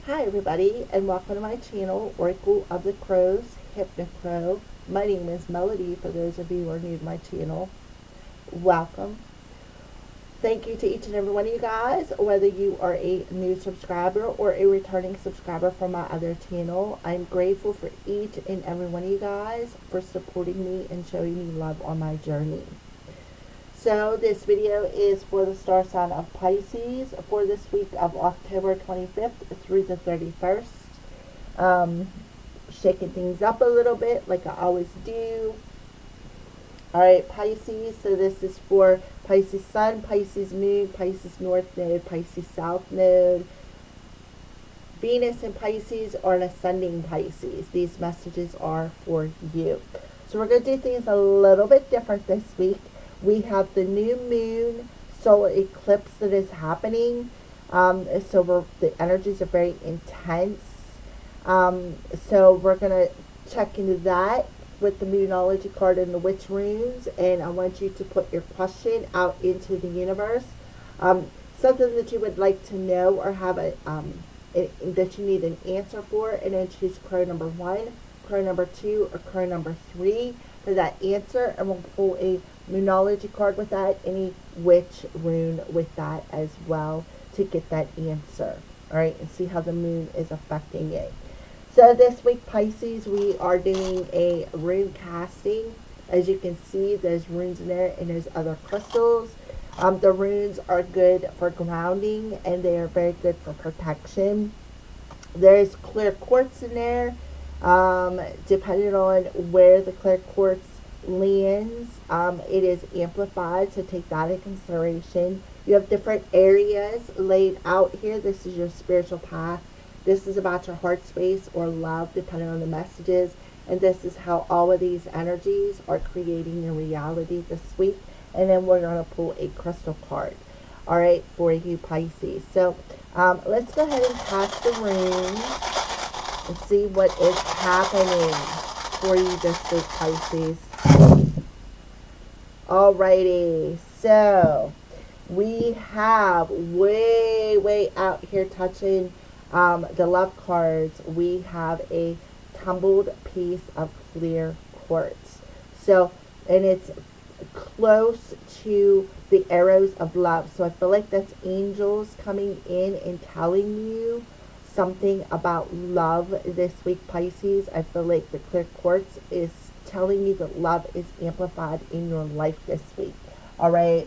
Hi everybody, and welcome to my channel, Oracle of the Crows, Hypnocrow. My name is Melody, for those of you who are new to my channel. Welcome. Thank you to each and every one of you guys, whether you are a new subscriber or a returning subscriber from my other channel. I'm grateful for each and every one of you guys for supporting me and showing me love on my journey. So this video is for the star sign of Pisces for this week of October 25th through the 31st. Shaking things up a little bit like I always do. Alright, Pisces, so this is for Pisces Sun, Pisces Moon, Pisces North Node, Pisces South Node, Venus and Pisces, or an ascending Pisces. These messages are for you. So we're going to do things a little bit different this week. We have the new moon solar eclipse that is happening. The energies are very intense. So we're going to check into that with the Moonology card and the Witch runes. And I want you to put your question out into the universe. Something that you would like to know or have that you need an answer for. And then choose crow number 1, crow number 2, or crow number 3 for that answer. And we'll pull a Moonology card with that, any witch rune with that as well to get that answer. Alright, and see how the moon is affecting it. So this week, Pisces, we are doing a rune casting. As you can see, there's runes in there and there's other crystals. The runes are good for grounding and they are very good for protection. There's clear quartz in there. Depending on where the clear quartz lands, it is amplified, so take that in consideration. You have different areas laid out here. This is your spiritual path. This is about your heart space or love, depending on the messages. And this is how all of these energies are creating your reality this week. And then we're going to pull a crystal card, all right, for you Pisces. So let's go ahead and cast the runes and see what is happening for you this week, Pisces. Alrighty, so we have way out here touching the love cards. We have a tumbled piece of clear quartz. So, and it's close to the arrows of love. So I feel like that's angels coming in and telling you something about love this week, Pisces. I feel like the clear quartz is telling you that love is amplified in your life this week. All right.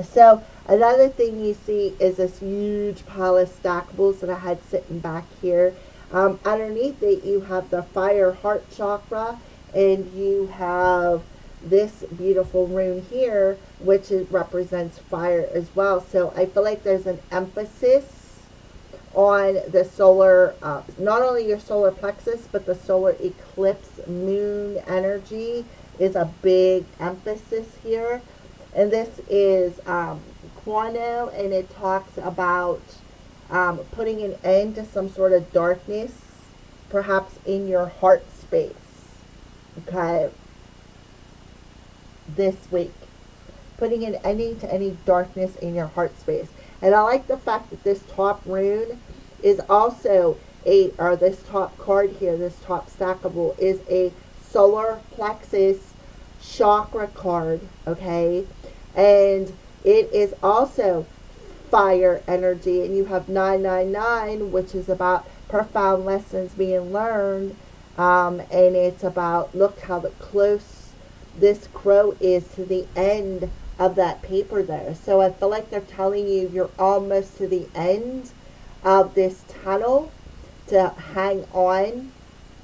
So another thing you see is this huge pile of stackables that I had sitting back here. Underneath it, you have the fire heart chakra, and you have this beautiful rune here, which represents fire as well. So I feel like there's an emphasis on the solar, not only your solar plexus, but the solar eclipse moon energy is a big emphasis here. And this is Quano, and it talks about putting an end to some sort of darkness, perhaps in your heart space. Okay, this week, putting an ending to any darkness in your heart space. And I like the fact that this top rune is also or this top card here, this top stackable, is a solar plexus chakra card, okay? And it is also fire energy, and you have 999, which is about profound lessons being learned, and it's about, look how close this crow is to the end of that paper there. So I feel like they're telling you you're almost to the end of this tunnel to hang on.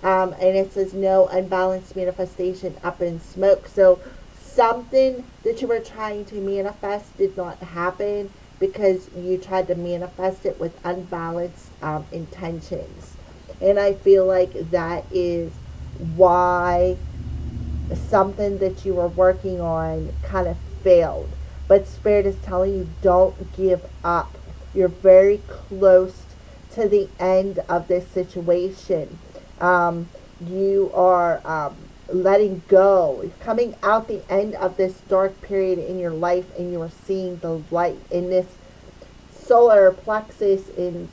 And it says no unbalanced manifestation up in smoke. So something that you were trying to manifest did not happen because you tried to manifest it with unbalanced intentions. And I feel like that is why something that you were working on kind of failed. But Spirit is telling you, don't give up. You're very close to the end of this situation. You are letting go. You're coming out the end of this dark period in your life, and you are seeing the light in this solar plexus in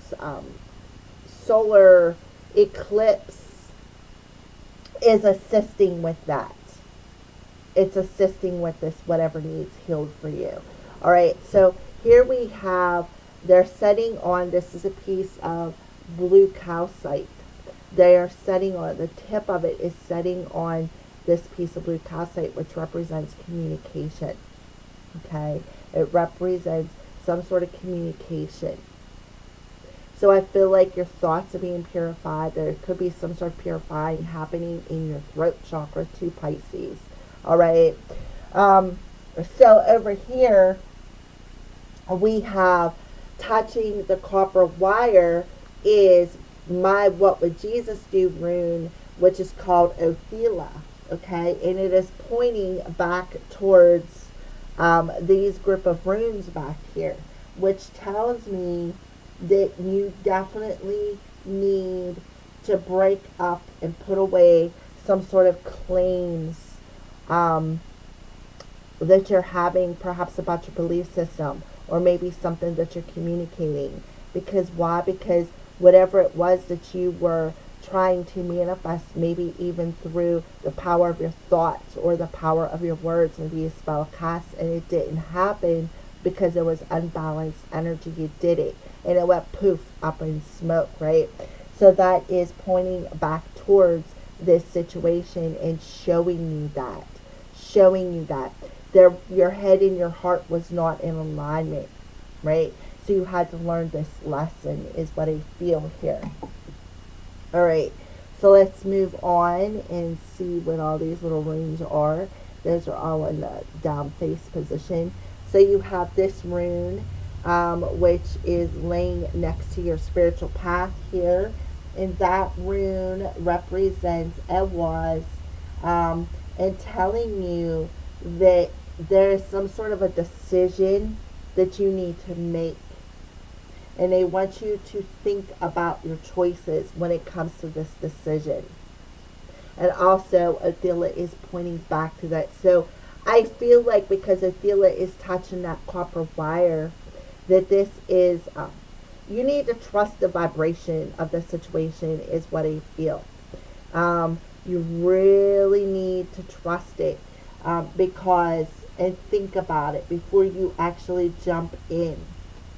solar eclipse is assisting with that. It's assisting with this, whatever needs healed for you. All right, so here we have, they're setting on, this is a piece of blue calcite. They are setting on, the tip of it is setting on this piece of blue calcite, which represents communication. Okay, it represents some sort of communication. So I feel like your thoughts are being purified. There could be some sort of purifying happening in your throat chakra too, Pisces. All right. So over here, we have touching the copper wire is my What Would Jesus Do rune, which is called Othela. Okay. And it is pointing back towards these group of runes back here, which tells me that you definitely need to break up and put away some sort of claims that you're having, perhaps about your belief system, or maybe something that you're communicating. Because why? Because whatever it was that you were trying to manifest, maybe even through the power of your thoughts or the power of your words, maybe a spell cast and it didn't happen because there was unbalanced energy. You did it and it went poof up in smoke, right? So that is pointing back towards this situation and showing you that your head and your heart was not in alignment, right? So you had to learn this lesson, is what I feel here. All right, so let's move on and see what all these little runes are. Those are all in the down face position. So you have this rune, which is laying next to your spiritual path here. And that rune represents Ewaz, and telling you that there is some sort of a decision that you need to make. And they want you to think about your choices when it comes to this decision. And also, Othela is pointing back to that. So I feel like because Othela is touching that copper wire, that this is, you need to trust the vibration of the situation, is what I feel. You really need to trust it, because, and think about it before you actually jump in.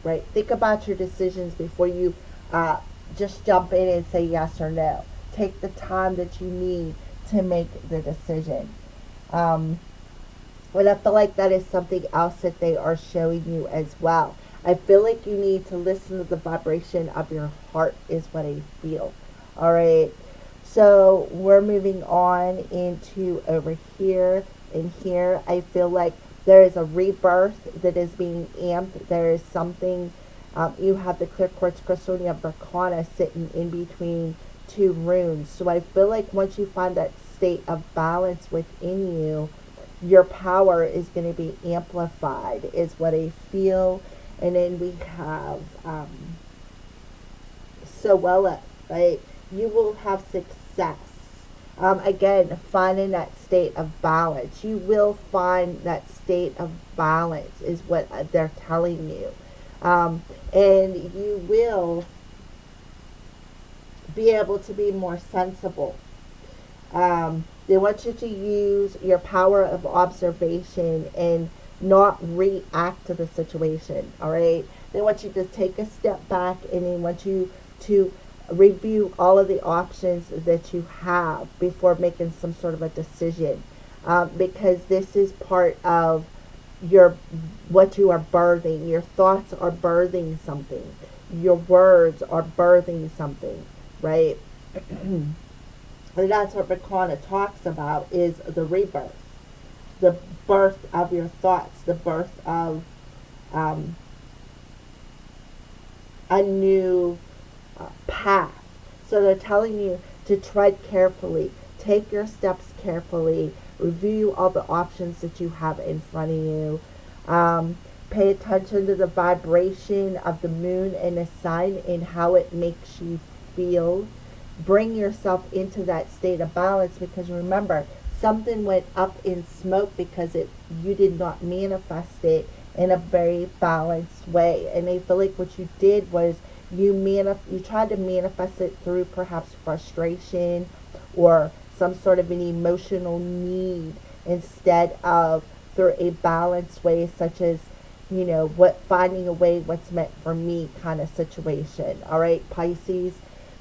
Right? Think about your decisions before you just jump in and say yes or no. Take the time that you need to make the decision. And I feel like that is something else that they are showing you as well. I feel like you need to listen to the vibration of your heart, is what I feel. All right. So we're moving on into over here. And here I feel like there is a rebirth that is being amped. There is something, you have the clear quartz crystal and you have Berkana sitting in between two runes. So I feel like once you find that state of balance within you, your power is going to be amplified, is what I feel. And then we have Soella, right? You will have success. Again, finding that state of balance. You will find that state of balance, is what they're telling you. And you will be able to be more sensible. They want you to use your power of observation and not react to the situation, all right? They want you to take a step back, and they want you to review all of the options that you have before making some sort of a decision, because this is part of what you are birthing. Your thoughts are birthing something. Your words are birthing something, right? And that's what Berkana talks about, is the rebirth, the birth of your thoughts, the birth of a new path. So they're telling you to tread carefully, take your steps carefully, review all the options that you have in front of you. Pay attention to the vibration of the moon and the sun and how it makes you feel. Bring yourself into that state of balance, because remember, something went up in smoke because you did not manifest it, in a very balanced way. And I feel like what you did was you tried to manifest it through perhaps frustration or some sort of an emotional need instead of through a balanced way, such as, what finding a way what's meant for me kind of situation. All right, Pisces.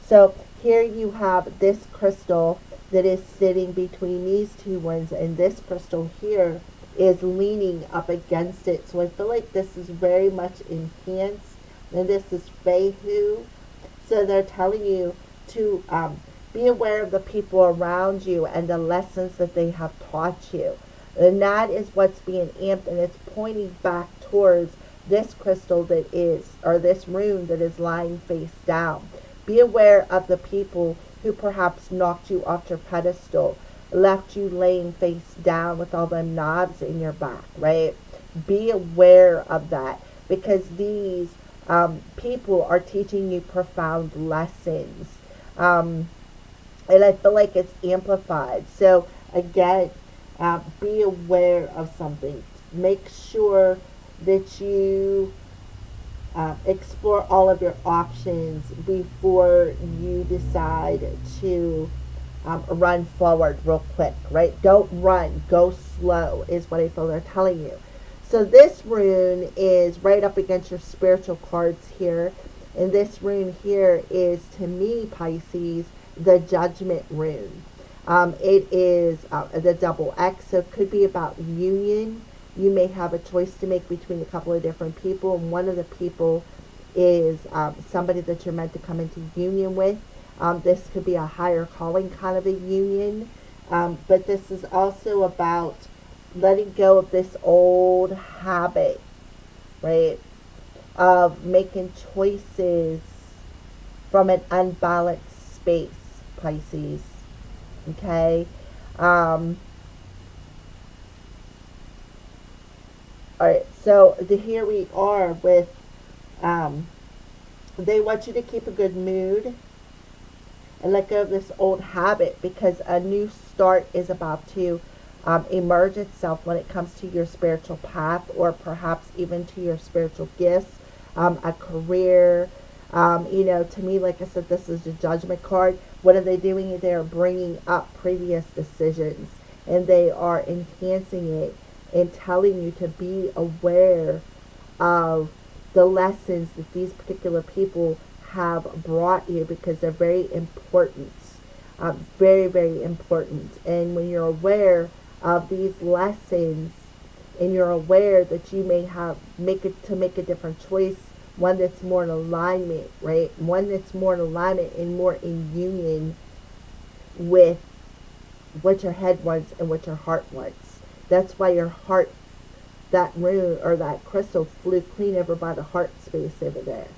So here you have this crystal that is sitting between these two ones, and this crystal here is leaning up against it. So I feel like this is very much enhanced, and this is Fehu. So they're telling you to be aware of the people around you and the lessons that they have taught you. And that is what's being amped, and it's pointing back towards this crystal that is, or this rune that is lying face down. Be aware of the people who perhaps knocked you off your pedestal, left you laying face down with all the knobs in your back, right? Be aware of that, because these people are teaching you profound lessons. And I feel like it's amplified. So again, be aware of something. Make sure that you explore all of your options before you decide to run forward real quick, right? Don't run, go slow is what I feel they're telling you. So this rune is right up against your spiritual cards here. And this rune here is, to me, Pisces, the Judgment rune. It is the double X, so it could be about union. You may have a choice to make between a couple of different people, and one of the people is somebody that you're meant to come into union with. This could be a higher calling kind of a union, but this is also about letting go of this old habit, right, of making choices from an unbalanced space, Pisces. Okay? Alright, so here we are with, they want you to keep a good mood and let go of this old habit, because a new start is about to emerge itself when it comes to your spiritual path, or perhaps even to your spiritual gifts, a career. To me, like I said, this is the Judgment card. What are they doing? They are bringing up previous decisions, and they are enhancing it and telling you to be aware of the lessons that these particular people have brought you, because they're very important, very, very important. And when you're aware of these lessons, and you're aware that you may make a different choice, one that's more in alignment, right? One that's more in alignment and more in union with what your head wants and what your heart wants. That's why your heart, that rune or that crystal flew clean over by the heart space over there.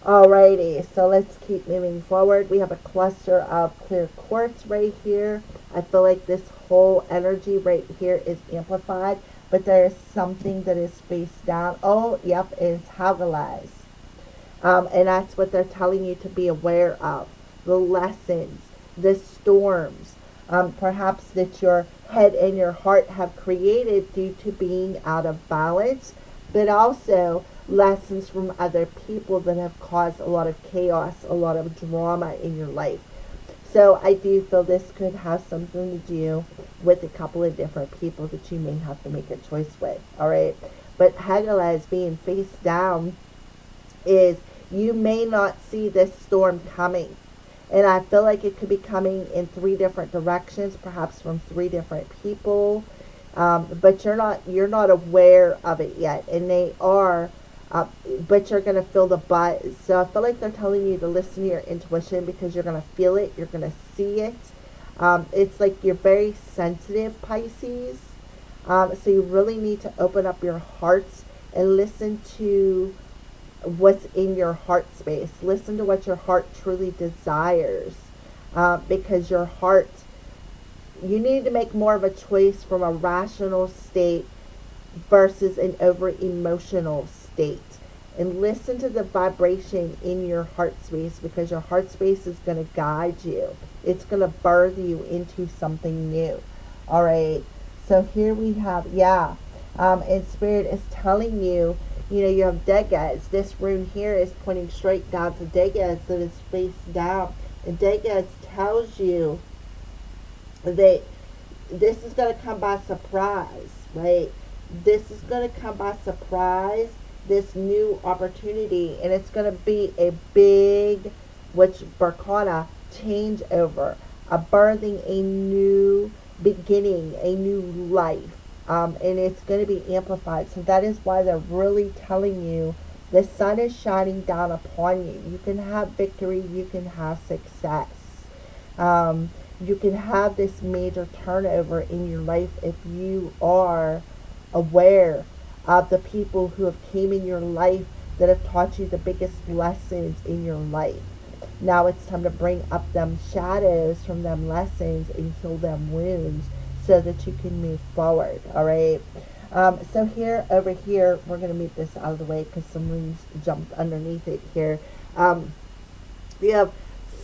Alrighty, so let's keep moving forward. We have a cluster of clear quartz right here. I feel like this whole energy right here is amplified, but there is something that is face down. Oh, yep, it's Hagalaz. And that's what they're telling you to be aware of. The lessons, the storms, perhaps that your head and your heart have created due to being out of balance, but also lessons from other people that have caused a lot of chaos, a lot of drama in your life. So I do feel this could have something to do with a couple of different people that you may have to make a choice with. All right. But Hagalaz being face down is, you may not see this storm coming. And I feel like it could be coming in 3 different directions, perhaps from 3 different people. But you're not aware of it yet. And they are, but you're going to feel the buzz. So I feel like they're telling you to listen to your intuition, because you're going to feel it. You're going to see it. It's like you're very sensitive, Pisces. So you really need to open up your hearts and listen to what's in your heart space. Listen to what your heart truly desires. Because your heart, you need to make more of a choice from a rational state versus an over emotional state. And listen to the vibration in your heart space, because your heart space is going to guide you. It's going to birth you into something new. All right. So here we have, And Spirit is telling you, you have Degas. This rune here is pointing straight down to Degas that is face down. And Degas tells you that this is going to come by surprise, right? This is going to come by surprise, this new opportunity, and it's going to be a big, which Barkana, changeover, a birthing, a new beginning, a new life. And it's going to be amplified. So that is why they're really telling you the sun is shining down upon you. You can have victory. You can have success. You can have this major turnover in your life if you are aware of the people who have came in your life that have taught you the biggest lessons in your life. Now it's time to bring up them shadows from them lessons and heal them wounds so that you can move forward. All right. So here, over here, we're going to move this out of the way because some runes jumped underneath it here. You have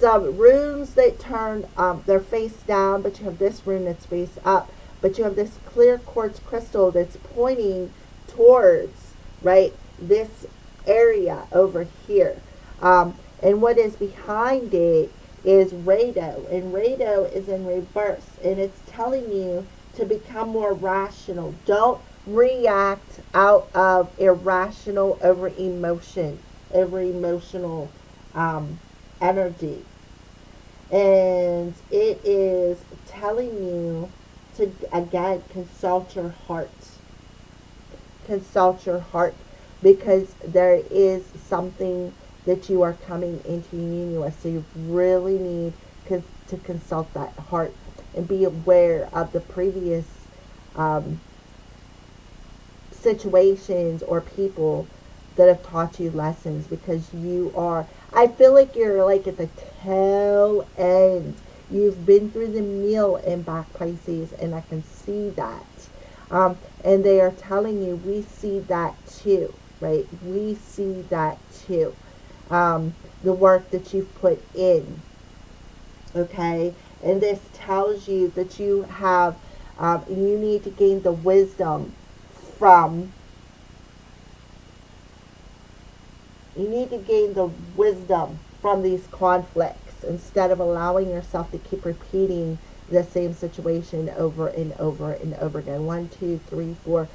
some runes that turn their face down, but you have this rune that's face up. But you have this clear quartz crystal that's pointing towards, right, this area over here. And what is behind it is Rado. And Rado is in reverse. And it's telling you to become more rational. Don't react out of irrational over emotional energy. And it is telling you to, again, consult your heart. Consult your heart, because there is something that you are coming into union with. So you really need to consult that heart and be aware of the previous situations or people that have taught you lessons, because you are, I feel like you're like at the tail end. You've been through the meal in back, Pisces, and I can see that. And they are telling you, we see that too, right? We see that too. The work that you've put in, okay? And this tells you that you have, you need to gain the wisdom from, these conflicts instead of allowing yourself to keep repeating the same situation over and over and over again. 1, 2, 3, 4,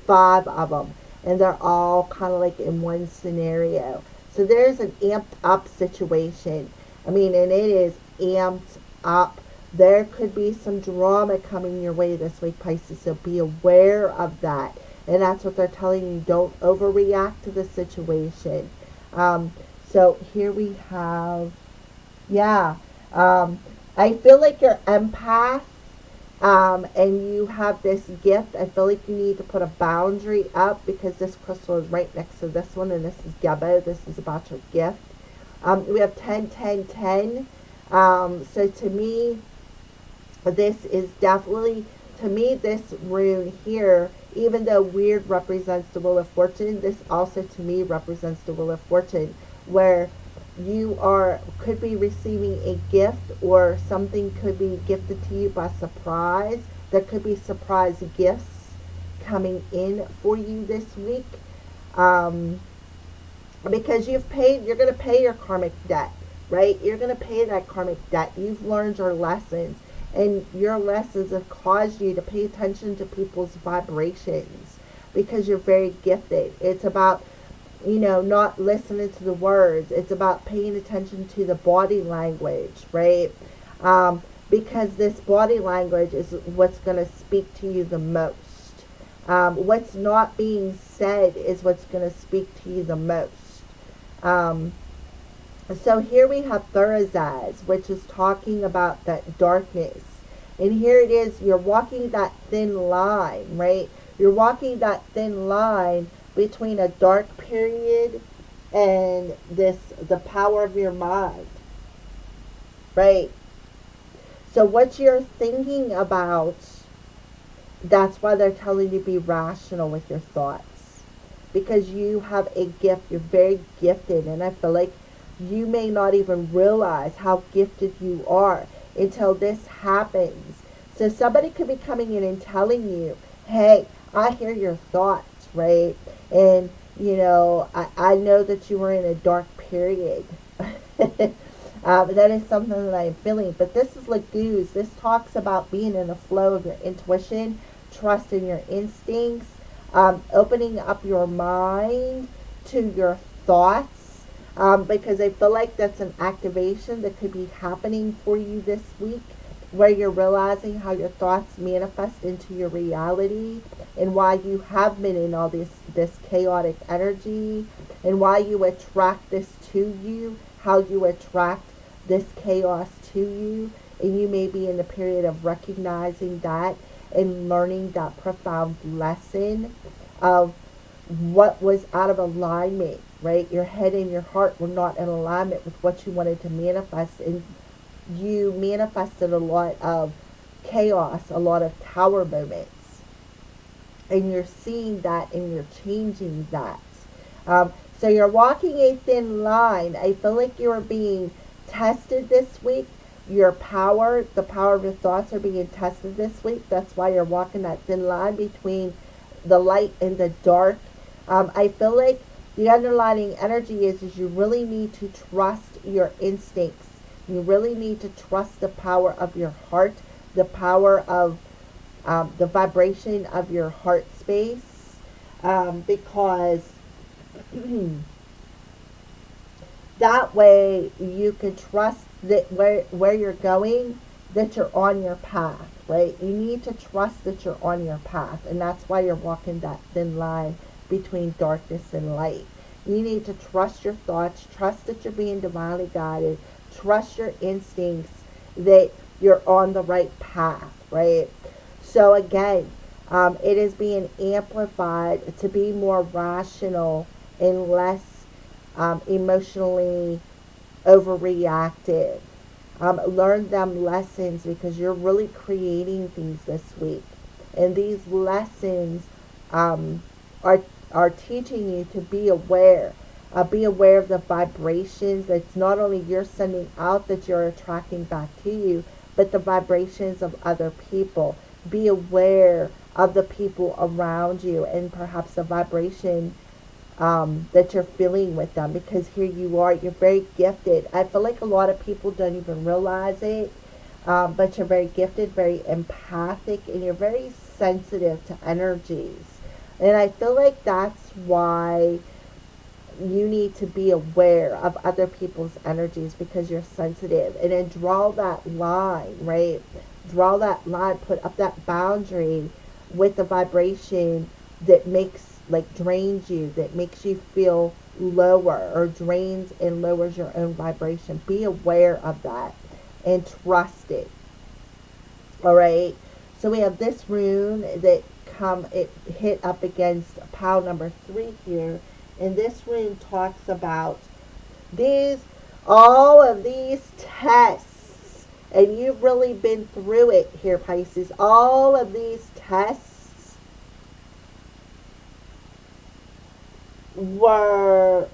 5 of them. And they're all kind of like in one scenario. So there's an amped up situation. I mean, and it is amped up. There could be some drama coming your way this week, Pisces. So be aware of that. And that's what they're telling you. Don't overreact to the situation. So here we have, I feel like you're empath, and you have this gift. I feel like you need to put a boundary up, because this crystal is right next to this one, and this is Gebo. This is about your gift. We have 10, 10, 10. So to me, this is definitely, this rune here, even though weird represents the Wheel of Fortune, this also to me represents the Wheel of Fortune, where you could be receiving a gift, or something could be gifted to you by surprise. There could be surprise gifts coming in for you this week, because you're going to pay your karmic debt, right? You're going to pay that karmic debt. You've learned your lessons, and your lessons have caused you to pay attention to people's vibrations, because you're very gifted. It's about, not listening to the words. It's about paying attention to the body language, right? Because this body language is what's going to speak to you the most. What's not being said is what's going to speak to you the most. So here we have Thursday, which is talking about that darkness. And here it is, you're walking that thin line, right? You're walking that thin line between a dark period and the power of your mind, right? So what you're thinking about, that's why they're telling you to be rational with your thoughts, because you have a gift. You're very gifted, and I feel like you may not even realize how gifted you are until this happens. So somebody could be coming in and telling you, hey, I hear your thoughts, right? And, I know that you were in a dark period. But that is something that I'm feeling. But this is Lagoose. This talks about being in the flow of your intuition, trusting your instincts, opening up your mind to your thoughts, because I feel like that's an activation that could be happening for you this week, where you're realizing how your thoughts manifest into your reality, and why you have been in all this chaotic energy, and why you attract this to you, how you attract this chaos to you. And you may be in the period of recognizing that and learning that profound lesson of what was out of alignment, right? Your head and your heart were not in alignment with what you wanted to manifest, and you manifested a lot of chaos, a lot of tower moments, and you're seeing that and you're changing that. So you're walking a thin line. I feel like you're being tested this week. The power of your thoughts are being tested this week. That's why you're walking that thin line between the light and the dark. I feel like the underlying energy is you really need to trust your instincts. You really need to trust the power of your heart, the power of the vibration of your heart space, because that way you can trust that where you're going, that you're on your path, right? You need to trust that you're on your path, and that's why you're walking that thin line between darkness and light. You need to trust your thoughts, trust that you're being divinely guided, trust your instincts, that you're on the right path, right? So again, it is being amplified to be more rational and less emotionally overreactive. Learn them lessons, because you're really creating things this week. And these lessons are teaching you to be aware. Be aware of the vibrations that's not only you're sending out that you're attracting back to you, but the vibrations of other people. Be aware of the people around you, and perhaps the vibration that you're feeling with them, because here you are, you're very gifted. I feel like a lot of people don't even realize it, but you're very gifted, very empathic, and you're very sensitive to energies. And I feel like that's why you need to be aware of other people's energies, because you're sensitive. And then draw that line, right? Draw that line, put up that boundary with the vibration that drains you, that makes you feel lower, or drains and lowers your own vibration. Be aware of that and trust it. All right. So we have this rune that it hit up against pile number 3 here, and this rune talks about all of these tests, and you've really been through it here, Pisces. All of these tests were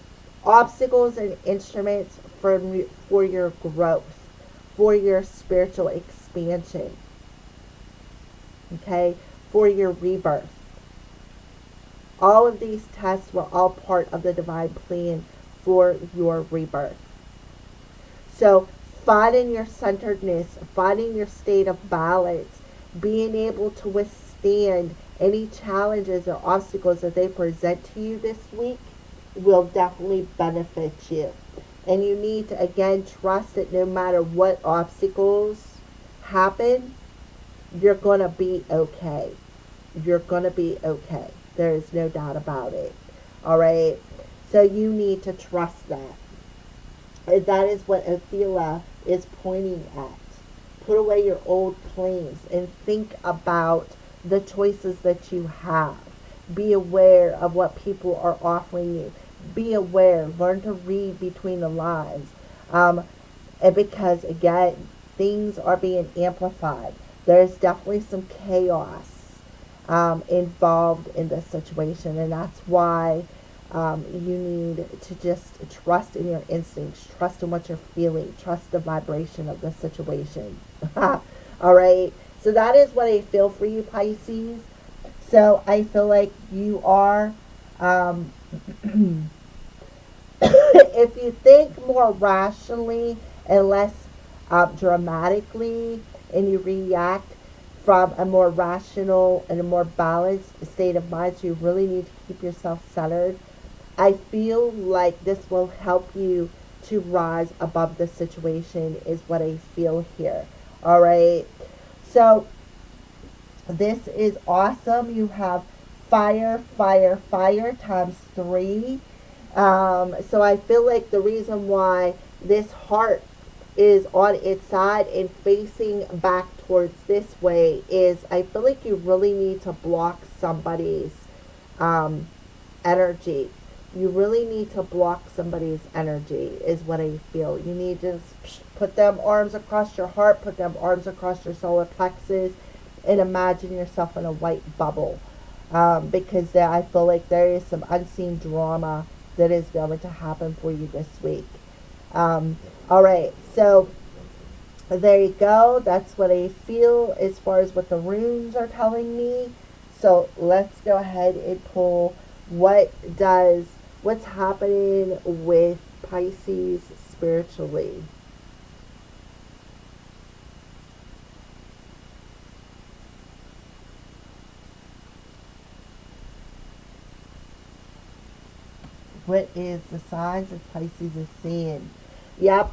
obstacles and instruments for your growth, for your spiritual expansion, okay, for your rebirth. All of these tests were all part of the divine plan for your rebirth. So finding your centeredness, finding your state of balance, being able to withstand any challenges or obstacles that they present to you this week will definitely benefit you. And you need to, again, trust that no matter what obstacles happen, you're going to be okay. You're going to be okay. There is no doubt about it. All right? So you need to trust that. And that is what Othela is pointing at. Put away your old claims and think about the choices that you have. Be aware of what people are offering you. Be aware. Learn to read between the lines. And because, again, things are being amplified. There's definitely some chaos involved in this situation. And that's why you need to just trust in your instincts. Trust in what you're feeling. Trust the vibration of the situation. All right? So that is what I feel for you, Pisces. So I feel like you are, um, if you think more rationally and less dramatically, and you react from a more rational and a more balanced state of mind, so you really need to keep yourself centered. I feel like this will help you to rise above the situation, is what I feel here. All right. So this is awesome. You have fire, fire, fire times three. So I feel like the reason why this heart is on its side and facing back towards this way is I feel like you really need to block somebody's um, energy. You really need to block somebody's energy, is what I feel. You need to put them arms across your heart, put them arms across your solar plexus, and imagine yourself in a white bubble. Because I feel like there is some unseen drama that is going to happen for you this week. All right, so there you go. That's what I feel as far as what the runes are telling me. So let's go ahead and pull what's happening with Pisces spiritually. What is the signs of Pisces is seeing? Yep.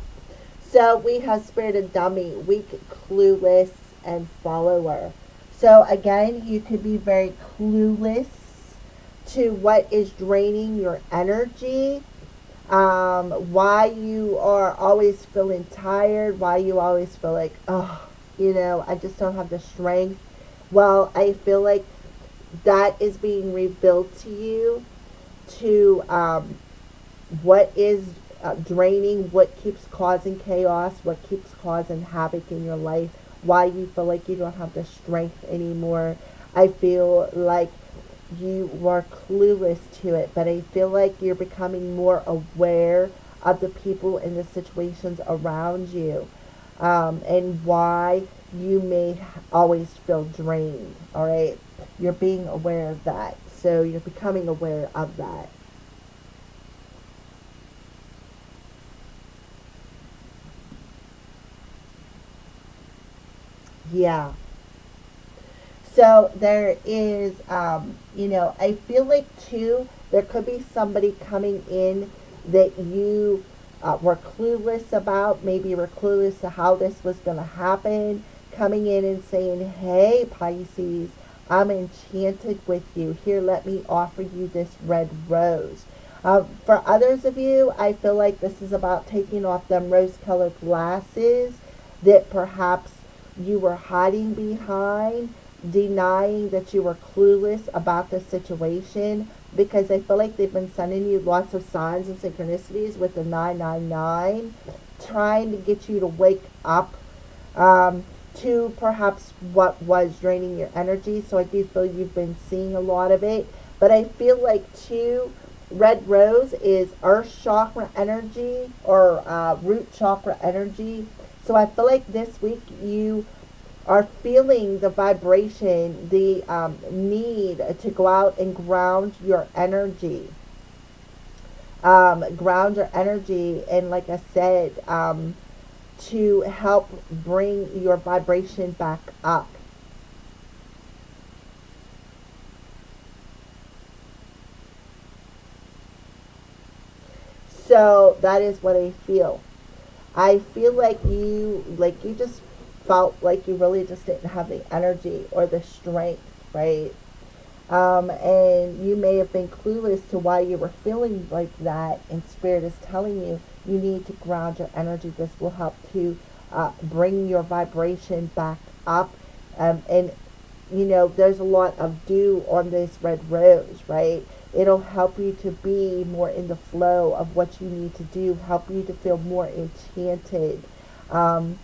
So we have spirit of dummy, weak, clueless, and follower. So again, you could be very clueless to what is draining your energy, why you are always feeling tired, why you always feel like, oh, I just don't have the strength. Well, I feel like that is being revealed to you, to what is draining, what keeps causing chaos, what keeps causing havoc in your life, why you feel like you don't have the strength anymore. I feel like you are clueless to it, but I feel like you're becoming more aware of the people and the situations around you, and why you may always feel drained. All right, you're being aware of that, so you're becoming aware of that. Yeah. So there is, I feel like too, there could be somebody coming in that you were clueless about. Maybe you were clueless to how this was going to happen. Coming in and saying, hey, Pisces, I'm enchanted with you. Here, let me offer you this red rose. For others of you, I feel like this is about taking off them rose-colored glasses that perhaps you were hiding behind, denying that you were clueless about the situation, because I feel like they've been sending you lots of signs and synchronicities with the 999, trying to get you to wake up to perhaps what was draining your energy. So I do feel you've been seeing a lot of it, but I feel like too, red rose is earth chakra energy, or root chakra energy. So I feel like this week you are feeling the vibration, the need to go out and ground your energy. Ground your energy, and like I said, to help bring your vibration back up. So that is what I feel. I feel like you just felt like you really just didn't have the energy or the strength, right? And you may have been clueless to why you were feeling like that, and Spirit is telling you you need to ground your energy. This will help to bring your vibration back up. And there's a lot of dew on this red rose, right? It'll help you to be more in the flow of what you need to do, help you to feel more enchanted. Um,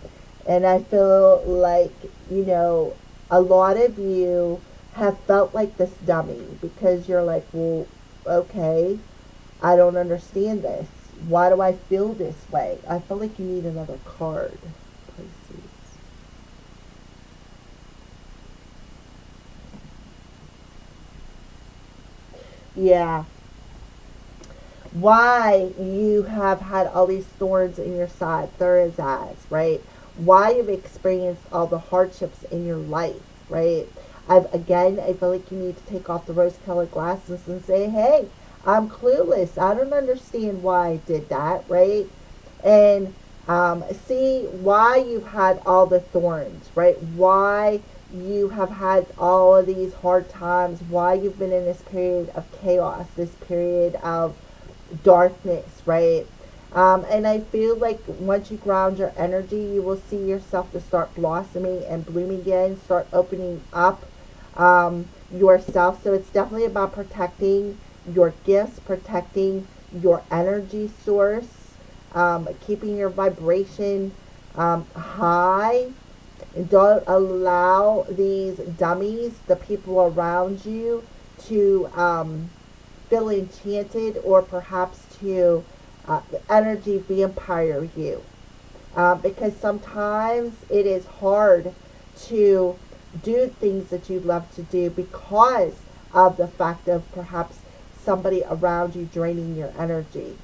and I feel like, a lot of you have felt like this dummy, because you're like, well, okay, I don't understand this. Why do I feel this way? I feel like you need another card, Pisces. Yeah. Why you have had all these thorns in your side, Thursdays, right? Why you've experienced all the hardships in your life, right? I feel like you need to take off the rose-colored glasses and say, hey, I'm clueless. I don't understand why I did that, right? And see why you've had all the thorns, right? Why you have had all of these hard times, why you've been in this period of chaos, this period of darkness, right? And I feel like once you ground your energy, you will see yourself to start blossoming and blooming again, start opening up yourself. So it's definitely about protecting your gifts, protecting your energy source, keeping your vibration high. Don't allow these dummies, the people around you, to feel enchanted or perhaps to energy vampire you. Because sometimes it is hard to do things that you love to do because of the fact of perhaps somebody around you draining your energy.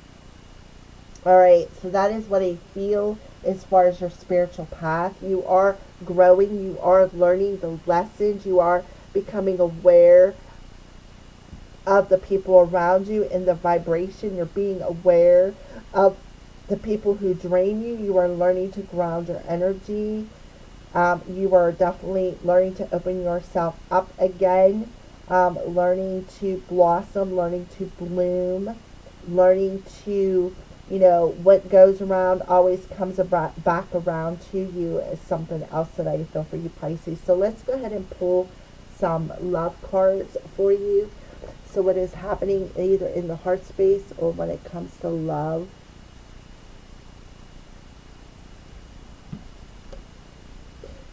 All right, so that is what I feel as far as your spiritual path. You are growing, you are learning the lessons, you are becoming aware of the people around you and the vibration. You're being aware of the people who drain you. You are learning to ground your energy. You are definitely learning to open yourself up again, learning to blossom, learning to bloom, learning to, what goes around always comes back around to you is something else that I feel for you, Pisces. So let's go ahead and pull some love cards for you. So what is happening either in the heart space or when it comes to love.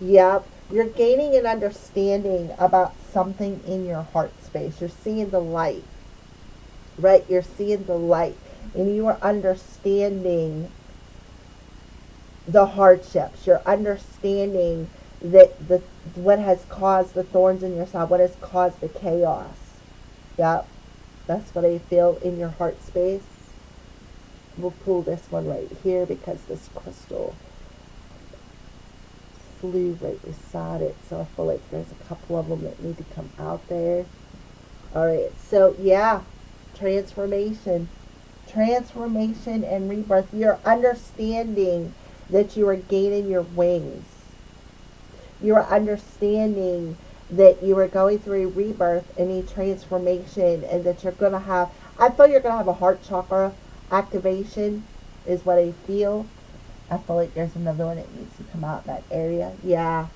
Yep, you're gaining an understanding about something in your heart space. You're seeing the light, right? You're seeing the light. And you are understanding the hardships. You're understanding that what has caused the thorns in your side, what has caused the chaos. Yep, that's what I feel in your heart space. We'll pull this one right here because this crystal flew right beside it. So I feel like there's a couple of them that need to come out there. All right, so yeah, transformation and rebirth. You're understanding that you are gaining your wings. You're understanding that you are going through a rebirth and a transformation, and that you're going to have, I feel you're going to have a heart chakra activation is what I feel. I feel like there's another one that needs to come out in that area. Yeah.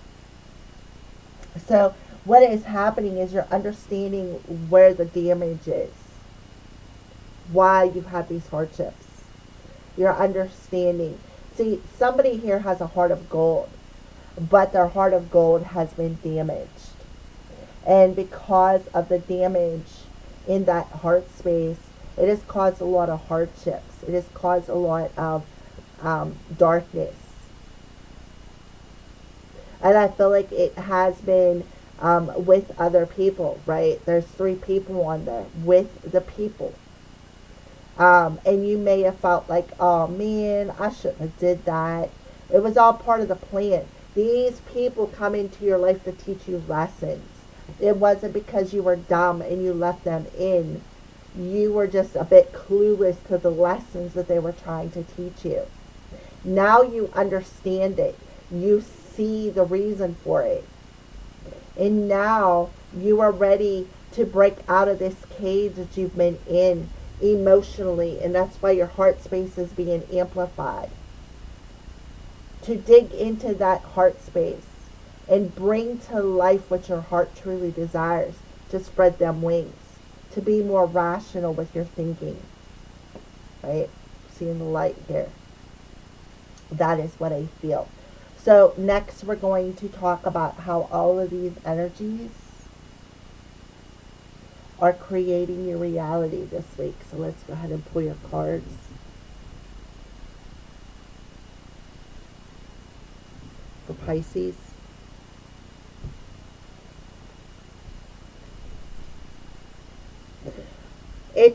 So what is happening is you're understanding where the damage is, why you've had these hardships. You're understanding. See, somebody here has a heart of gold, but their heart of gold has been damaged. And because of the damage in that heart space, it has caused a lot of hardships. It has caused a lot of darkness. And I feel like it has been with other people, right? There's 3 people on there with the people. And you may have felt like, oh man, I shouldn't have did that. It was all part of the plan. These people come into your life to teach you lessons. It wasn't because you were dumb and you left them in. You were just a bit clueless to the lessons that they were trying to teach you. Now you understand it. You see the reason for it. And now you are ready to break out of this cage that you've been in emotionally, and that's why your heart space is being amplified. To dig into that heart space and bring to life what your heart truly desires, to spread them wings, to be more rational with your thinking, right? Seeing the light here. That is what I feel. So next we're going to talk about how all of these energies are creating your reality this week. So let's go ahead and pull your cards. For Pisces.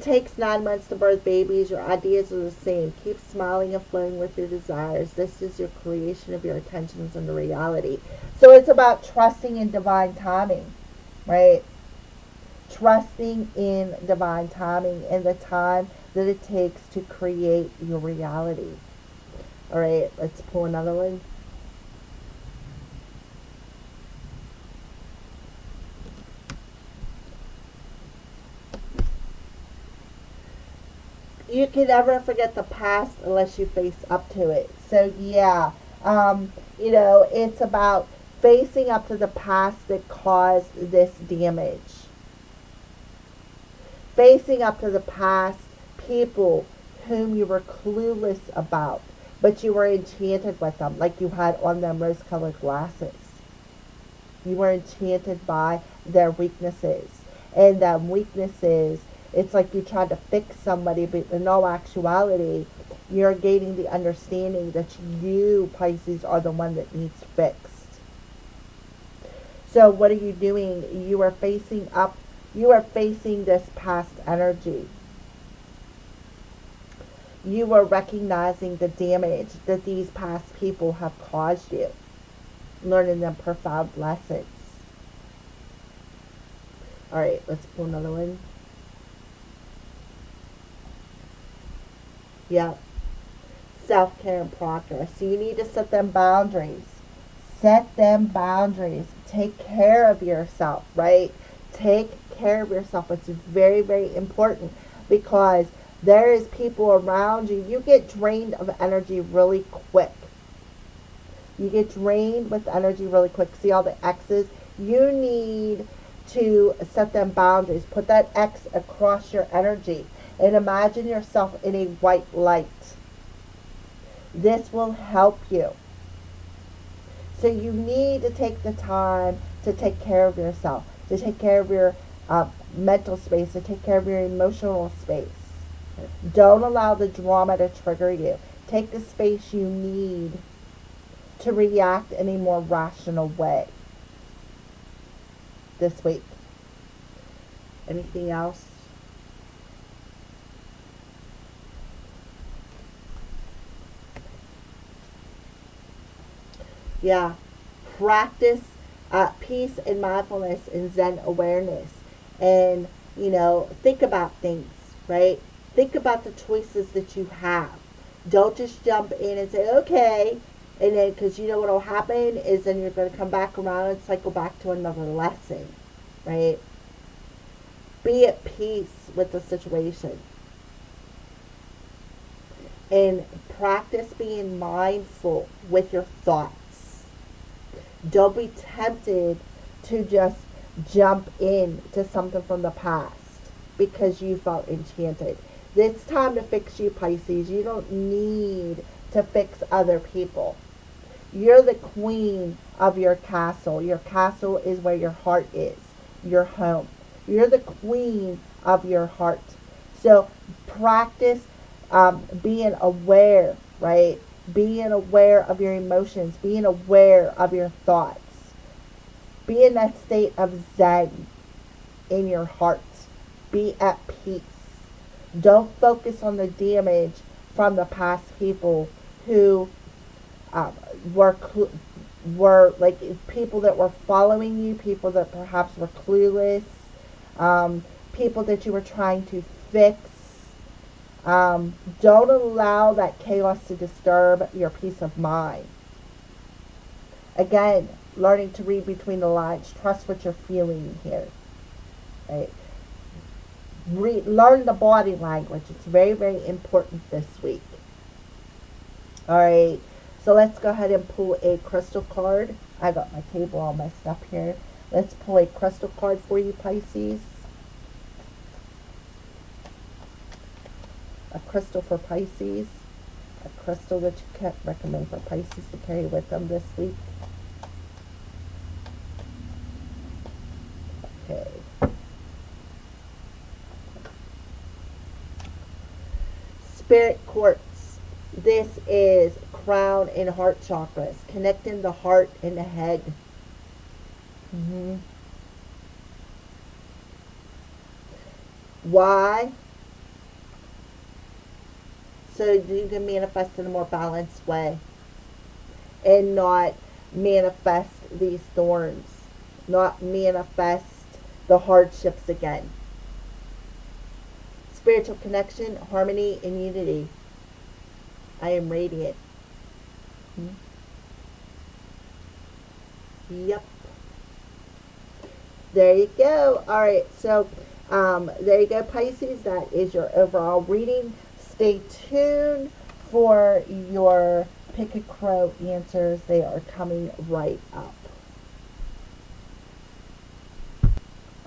It takes 9 months to birth babies. Your ideas are the same. Keep smiling and flowing with your desires. This is your creation of your intentions and the reality. So it's about trusting in divine timing, right? Trusting in divine timing and the time that it takes to create your reality. All right, let's pull another one. You can never forget the past unless you face up to it. So yeah, it's about facing up to the past that caused this damage. Facing up to the past people whom you were clueless about, but you were enchanted with them, like you had on them rose-colored glasses. You were enchanted by their weaknesses. And weaknesses, it's like you tried to fix somebody, but in all actuality, you're gaining the understanding that you, Pisces, are the one that needs fixed. So what are you doing? You are facing this past energy. You are recognizing the damage that these past people have caused you, learning them profound lessons. All right, let's pull another one. Yeah. Self-care and progress. So you need to set them boundaries. Set them boundaries. Take care of yourself, right? Take care of yourself. It's very, very important because there is people around you. You get drained of energy really quick. You get drained with energy really quick. See all the X's? You need to set them boundaries. Put that X across your energy and imagine yourself in a white light. This will help you. So you need to take the time to take care of yourself, to take care of your mental space, to take care of your emotional space. Don't allow the drama to trigger you. Take the space you need to react in a more rational way this week. Anything else? Yeah. Practice peace and mindfulness and Zen awareness. And, think about things, right? Think about the choices that you have. Don't just jump in and say, okay. And then, because you know what will happen is then you're going to come back around and cycle back to another lesson, right? Be at peace with the situation. And practice being mindful with your thoughts. Don't be tempted to just jump into something from the past because you felt enchanted. It's time to fix you, Pisces. You don't need to fix other people. You're the queen of your castle. Your castle is where your heart is, your home. You're the queen of your heart. So practice being aware, right? Being aware of your emotions, being aware of your thoughts. Be in that state of Zen in your heart. Be at peace. Don't focus on the damage from the past people who were like people that were following you, people that perhaps were clueless, people that you were trying to fix. Don't allow that chaos to disturb your peace of mind. Again, learning to read between the lines. Trust what you're feeling here. Right? Learn the body language. It's very, very important this week. All right. So let's go ahead and pull a crystal card. I got my table all messed up here. Let's pull a crystal card for you, Pisces. A crystal for Pisces. A crystal that you can recommend for Pisces to carry with them this week. Okay. Spirit quartz. This is crown and heart chakras, connecting the heart and the head. Why? so you can manifest in a more balanced way and not manifest these thorns, not manifest the hardships again. Spiritual connection, harmony, and unity. I am radiant. Yep. There you go. All right. So there you go, Pisces. That is your overall reading. Stay tuned for your Pick a Crow answers. They are coming right up.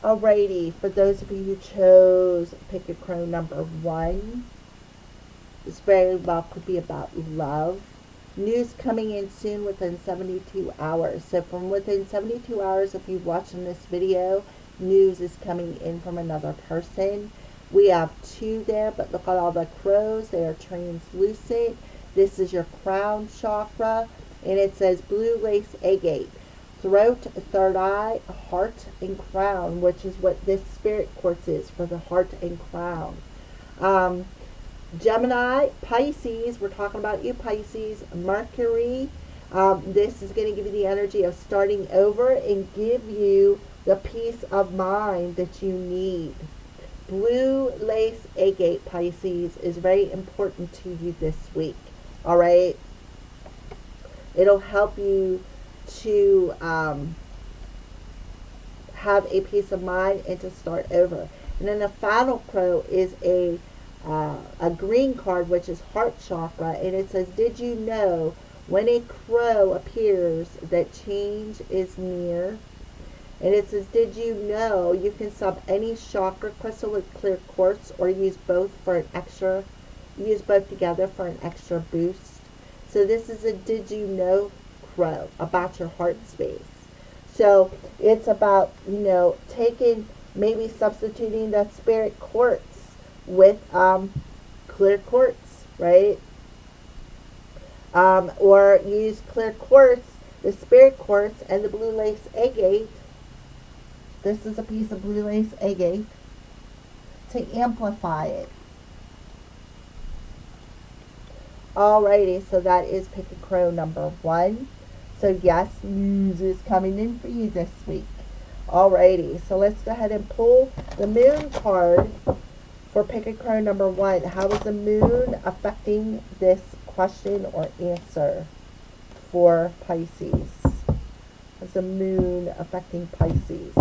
Alrighty. For those of you who chose Pick a Crow number 1, this very well could be about love. News coming in soon within 72 hours. So from within 72 hours, if you're watching this video, news is coming in from another person. We have 2 there, but look at all the crows. They are translucent. This is your crown chakra, and it says blue lace agate. Throat, third eye, heart, and crown, which is what this spirit quartz is for the heart and crown. Gemini, Pisces, we're talking about you, Pisces, Mercury. This is going to give you the energy of starting over and give you the peace of mind that you need. Blue lace agate, Pisces, is very important to you this week. All right? It'll help you to have a peace of mind and to start over. And then the final crow is a green card, which is heart chakra, and it says, did you know when a crow appears that change is near? And it says, did you know you can sub any chakra crystal with clear quartz or use both together for an extra boost? So this is a did you know crow about your heart space. So it's about, maybe substituting that spirit quartz with clear quartz, right? Or use clear quartz, the spirit quartz, and the blue lace agate. This is a piece of blue lace agate to amplify it. Alrighty, so that is Pick a Crow number 1. So yes, news is coming in for you this week. Alrighty, so let's go ahead and pull the moon card for Pick a Crow number 1. How is the moon affecting this question or answer for Pisces? How's the moon affecting Pisces?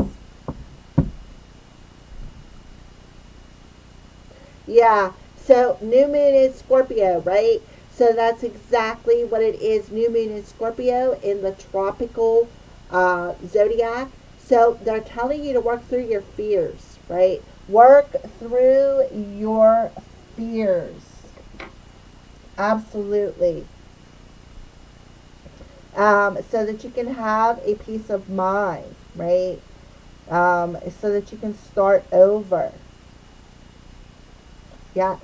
Yeah, so new moon is Scorpio, right? So that's exactly what it is. New moon in Scorpio in the tropical zodiac. So they're telling you to work through your fears, right? Work through your fears. Absolutely. So that you can have a peace of mind, right? So that you can start over. Yes,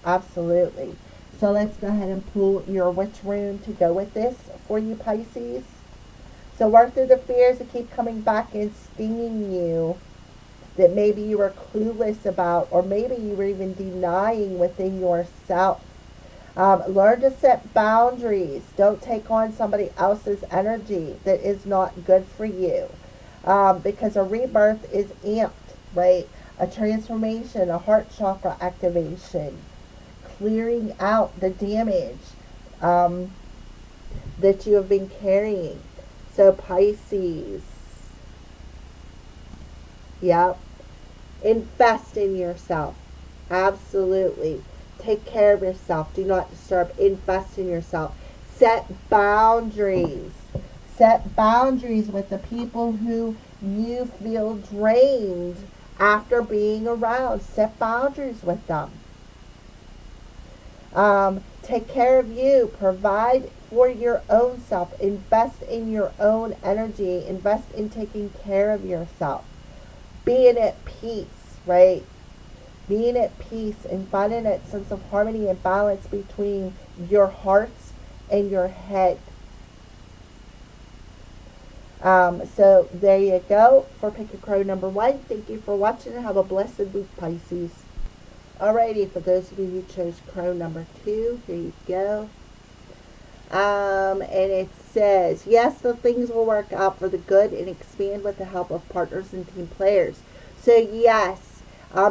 absolutely. So let's go ahead and pull your witch rune to go with this for you, Pisces. So work through the fears that keep coming back and stinging you, that maybe you were clueless about, or maybe you were even denying within yourself. Learn to set boundaries. Don't take on somebody else's energy that is not good for you. Because a rebirth is amped, right? A transformation, a heart chakra activation, clearing out the damage that you have been carrying. So Pisces, yep, invest in yourself. Absolutely. Take care of yourself. Do not disturb. Invest in yourself. Set boundaries. Set boundaries with the people who you feel drained after being around. Set boundaries with them. Take care of you. Provide for your own self. Invest in your own energy. Invest in taking care of yourself. Being at peace, right? Being at peace and finding that sense of harmony and balance between your hearts and your head. So there you go for Pick a Crow number 1. Thank you for watching and have a blessed week, Pisces. Alrighty, for those of you who chose crow number 2, here you go. And it says, yes, the things will work out for the good and expand with the help of partners and team players. So yes,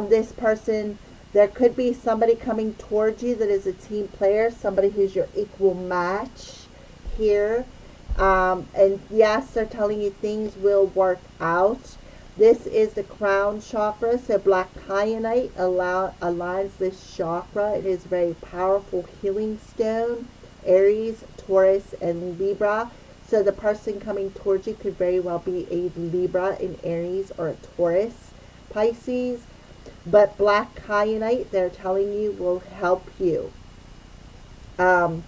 this person, there could be somebody coming towards you that is a team player, somebody who's your equal match here. And yes, they're telling you things will work out. This is the crown chakra, so black kyanite aligns this chakra. It is a very powerful healing stone. Aries, Taurus, and Libra. So the person coming towards you could very well be a Libra, an Aries, or a Taurus, Pisces. But black kyanite, they're telling you, will help you. And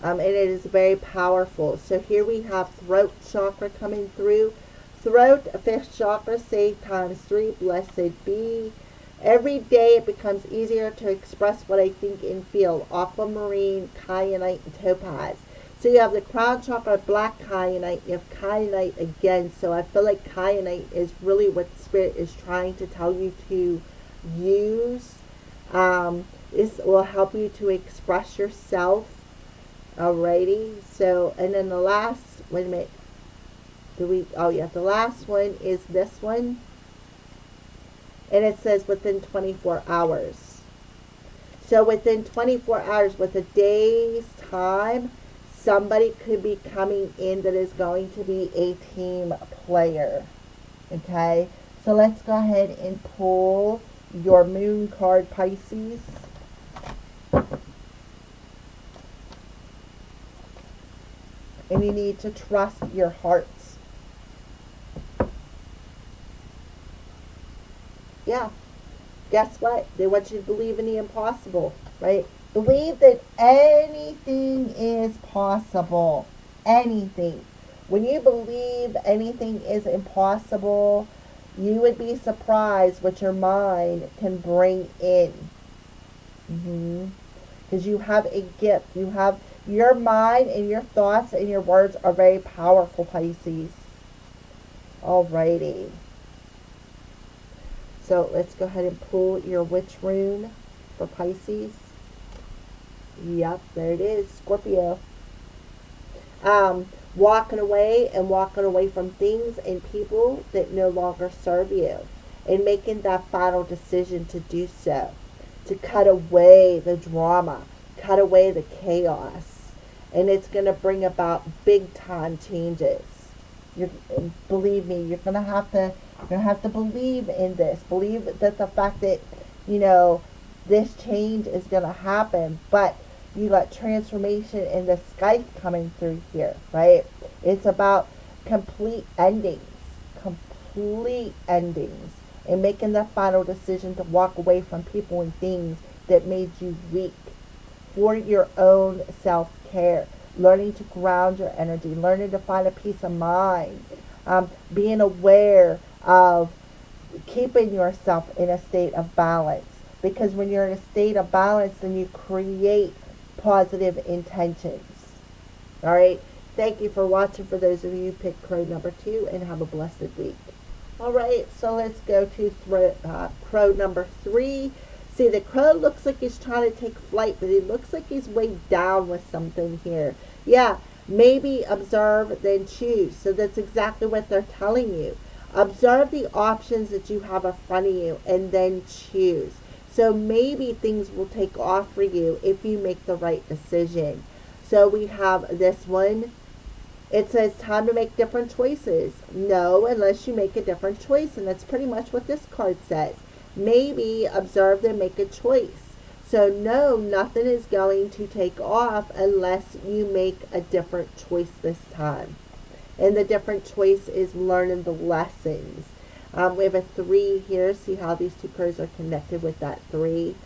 it is very powerful. So here we have throat chakra coming through. Throat, fifth chakra, say times 3, blessed be. Every day it becomes easier to express what I think and feel. Aquamarine, kyanite, and topaz. So you have the crown chakra, black kyanite. You have kyanite again. So I feel like kyanite is really what Spirit is trying to tell you to use. This will help you to express yourself. Alrighty. So, and then the last, wait a minute. The last one is this one. And it says within 24 hours. So within 24 hours, with a day's time, somebody could be coming in that is going to be a team player. Okay? So let's go ahead and pull your moon card, Pisces. And you need to trust your heart. Yeah. Guess what? They want you to believe in the impossible, right? Believe that anything is possible. Anything. When you believe anything is impossible, you would be surprised what your mind can bring in. Because you have a gift. You have your mind, and your thoughts and your words are very powerful, Pisces. Alrighty. So let's go ahead and pull your witch rune for Pisces. Yep, there it is, Scorpio. Walking away from things and people that no longer serve you, and making that final decision to do so, to cut away the drama, cut away the chaos, and it's going to bring about big time changes. Believe me, you're going to have to believe in this. Believe that the fact that, this change is going to happen. But you got transformation in the sky coming through here, right? It's about complete endings, and making the final decision to walk away from people and things that made you weak, for your own self-care. Learning to ground your energy, learning to find a peace of mind, being aware of keeping yourself in a state of balance. Because when you're in a state of balance, then you create positive intentions. All right. Thank you for watching. For those of you who picked crow number 2, and have a blessed week. All right. So let's go to crow number 3. See, the crow looks like he's trying to take flight, but it looks like he's weighed down with something here. Yeah, maybe observe, then choose. So that's exactly what they're telling you. Observe the options that you have in front of you, and then choose. So maybe things will take off for you if you make the right decision. So we have this one. It says time to make different choices. No, unless you make a different choice. And that's pretty much what this card says. Maybe observe, then make a choice. So no, nothing is going to take off unless you make a different choice this time. And the different choice is learning the lessons. We have a 3 here. See how these two cards are connected with that 3.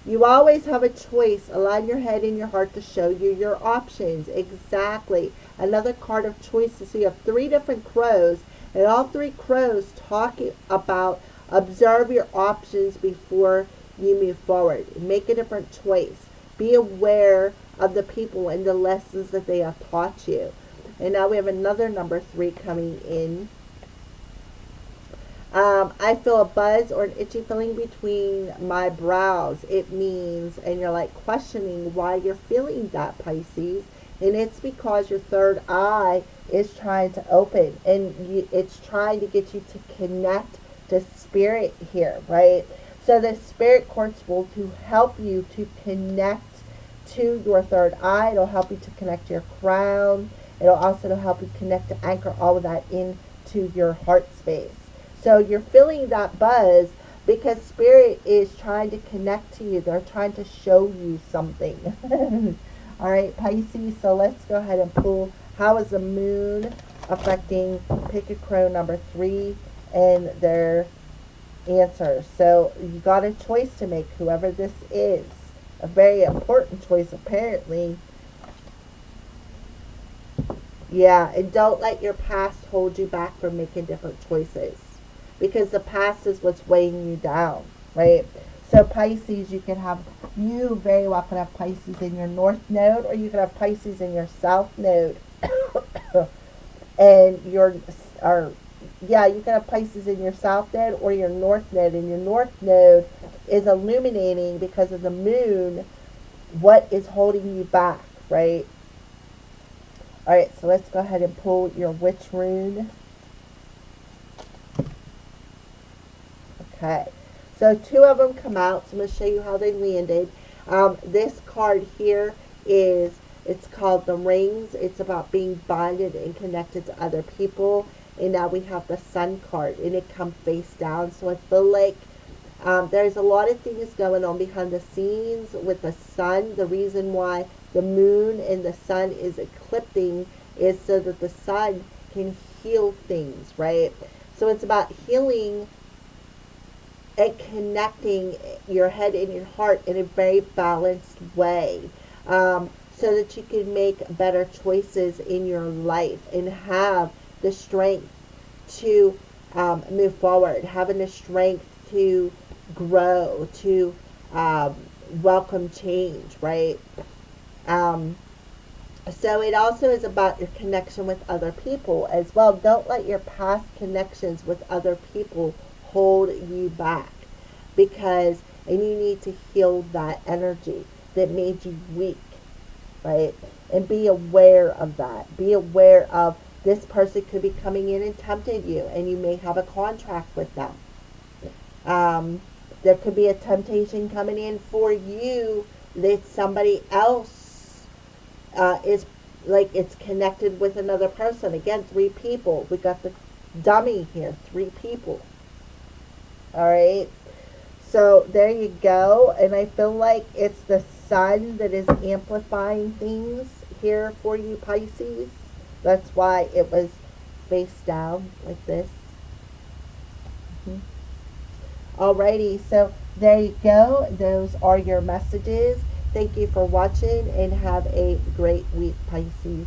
You always have a choice. Align your head and your heart to show you your options. Exactly. Another card of choices. So you have 3 different crows. And all 3 crows talking about observe your options before you move forward. Make a different choice. Be aware of the people and the lessons that they have taught you. And now we have another number 3 coming in. I feel a buzz or an itchy feeling between my brows. It means, and you're like questioning why you're feeling that, Pisces. And it's because your third eye is trying to open, and it's trying to get you to connect to spirit here, right? So the spirit quartz will to help you to connect to your third eye. It'll help you to connect to your crown. It'll also help you connect to anchor all of that into your heart space. So you're feeling that buzz because spirit is trying to connect to you. They're trying to show you something. All right, Pisces. So let's go ahead and pull. How is the moon affecting Pick a Crow number 3 and their answers? So you got a choice to make, whoever this is. A very important choice, apparently. Yeah, and don't let your past hold you back from making different choices, because the past is what's weighing you down, right? So Pisces, you very well could have Pisces in your north node, or you could have Pisces in your south node. And you can have Pisces in your south node or your north node. And your north node is illuminating, because of the moon, what is holding you back, right? All right, so let's go ahead and pull your witch rune. Okay, so 2 of them come out. So I'm going to show you how they landed. This card here it's called the Rings. It's about being bonded and connected to other people. And now we have the Sun card, and it comes face down. So I feel like there's a lot of things going on behind the scenes with the Sun. The reason why the moon and the Sun is eclipsing is so that the Sun can heal things, right? So it's about healing and connecting your head and your heart in a very balanced way, so that you can make better choices in your life and have the strength to move forward, having the strength to grow, to welcome change, right? So it also is about your connection with other people as well. Don't let your past connections with other people hold you back, and you need to heal that energy that made you weak, right? And be aware of that. Be aware of this person could be coming in and tempting you, and you may have a contract with them. There could be a temptation coming in for you that somebody else is like it's connected with another person. Again, 3 people. We got the dummy here, 3 people. All right. So there you go. And I feel like it's the Sun that is amplifying things here for you, Pisces. That's why it was face down like this. Alrighty, so there you go. Those are your messages. Thank you for watching, and have a great week, Pisces.